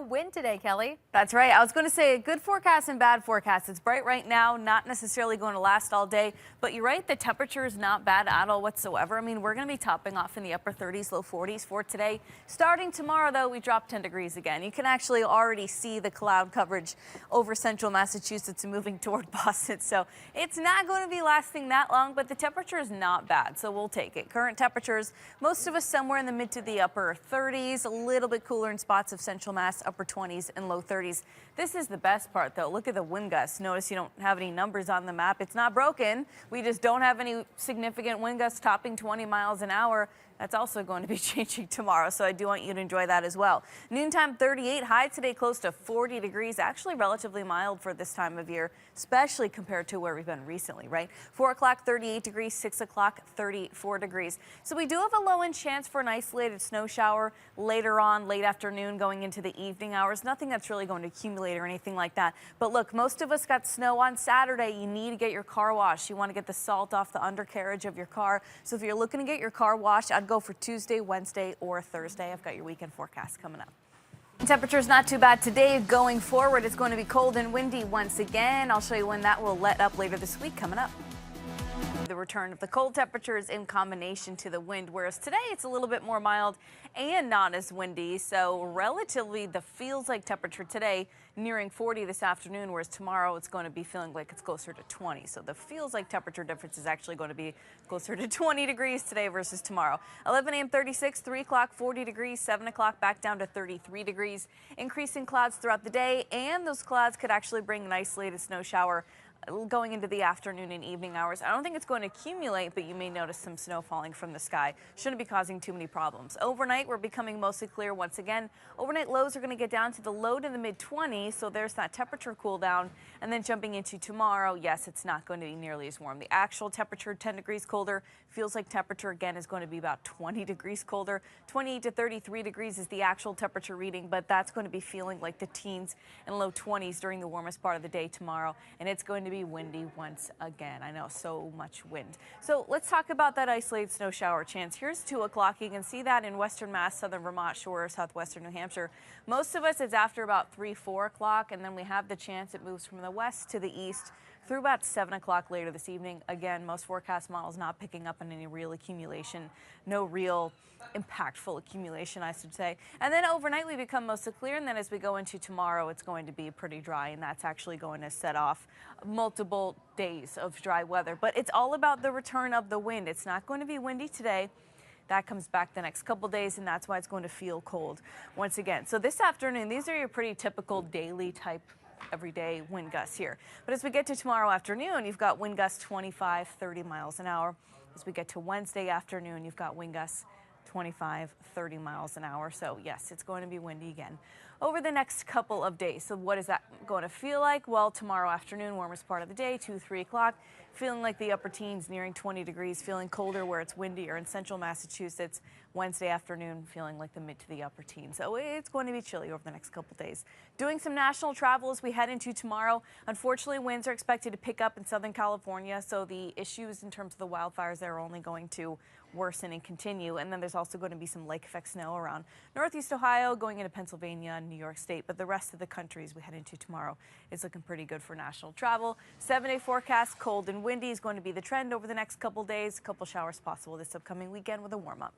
wind today, Kelly. That's right. I was going to say a good forecast and bad forecast. It's bright right now, not necessarily going to last all day, but you're right. The temperature is not bad at all whatsoever. I mean, we're going to be topping off in the upper 30s, low 40s for today. Starting tomorrow, though, we drop 10 degrees again. You can actually already see the cloud coverage over central Massachusetts and moving toward Boston. So it's not going to be lasting that long, but the temperature is not bad. So we'll take it. Current temperatures, most of us somewhere in the mid to the upper 30s, a little bit cooler in spots of central Mass, upper 20s and low 30s. This is the best part, though. Look at the wind gusts. Notice you don't have any numbers on the map. It's not broken. We just don't have any significant wind gusts topping 20 miles an hour. That's also going to be changing tomorrow, so I do want you to enjoy that as well. Noontime 38, high today close to 40 degrees, actually relatively mild for this time of year, especially compared to where we've been recently, right? 4 o'clock, 38 degrees, 6 o'clock, 34 degrees. So we do have a low-end chance for an isolated snow shower later on, late afternoon, going into the evening hours. Nothing that's really going to accumulate or anything like that. But look, most of us got snow on Saturday. You need to get your car washed. You want to get the salt off the undercarriage of your car. So if you're looking to get your car washed, I'd go for Tuesday, Wednesday, or Thursday. I've got your weekend forecast coming up. Temperature's not too bad today. Going forward, it's going to be cold and windy once again. I'll show you when that will let up later this week coming up. The return of the cold temperatures in combination to the wind, whereas today it's a little bit more mild and not as windy. So relatively the feels like temperature today nearing 40 this afternoon, whereas tomorrow it's going to be feeling like it's closer to 20. So the feels like temperature difference is actually going to be closer to 20 degrees today versus tomorrow. 11 a.m. 36, 3 o'clock 40 degrees, 7 o'clock back down to 33 degrees. Increasing clouds throughout the day, and those clouds could actually bring an isolated snow shower going into the afternoon and evening hours. I don't think it's going to accumulate, but you may notice some snow falling from the sky. Shouldn't be causing too many problems. Overnight, we're becoming mostly clear once again. Overnight lows are going to get down to the low to the mid 20s, so there's that temperature cool down. And then jumping into tomorrow, yes, it's not going to be nearly as warm. The actual temperature 10 degrees colder. Feels like temperature again is going to be about 20 degrees colder. 28 to 33 degrees is the actual temperature reading, but that's going to be feeling like the teens and low 20s during the warmest part of the day tomorrow. And it's going to be windy once again. I know, so much wind. So let's talk about that isolated snow shower chance. Here's 2 o'clock. You can see that in western Mass, southern Vermont shore, southwestern New Hampshire. Most of us, it's after about 3, 4 o'clock, and then we have the chance it moves from the west to the east through about 7 o'clock later this evening. Again, most forecast models not picking up on any real accumulation, no real impactful accumulation, I should say. And then overnight we become mostly clear, and then as we go into tomorrow, it's going to be pretty dry, and that's actually going to set off multiple days of dry weather. But it's all about the return of the wind. It's not going to be windy today. That comes back the next couple days, and that's why it's going to feel cold once again. So this afternoon, these are your pretty typical daily type everyday wind gusts here. But as we get to tomorrow afternoon, you've got wind gusts 25, 30 miles an hour. As we get to Wednesday afternoon, you've got wind gusts 25, 30 miles an hour. So yes, it's going to be windy again over the next couple of days. So what is that going to feel like? Well, tomorrow afternoon, warmest part of the day, 2, 3 o'clock, feeling like the upper teens, nearing 20 degrees, feeling colder where it's windy or in central Massachusetts. Wednesday afternoon, feeling like the mid to the upper teens. So it's going to be chilly over the next couple days. Doing some national travel as we head into tomorrow. Unfortunately, winds are expected to pick up in Southern California, so the issues in terms of the wildfires there are only going to worsen and continue. And then there's also going to be some lake effect snow around Northeast Ohio, going into Pennsylvania and New York State. But the rest of the country as we head into tomorrow is looking pretty good for national travel. 7-day forecast, cold and windy is going to be the trend over the next couple days. A couple showers possible this upcoming weekend with a warm up.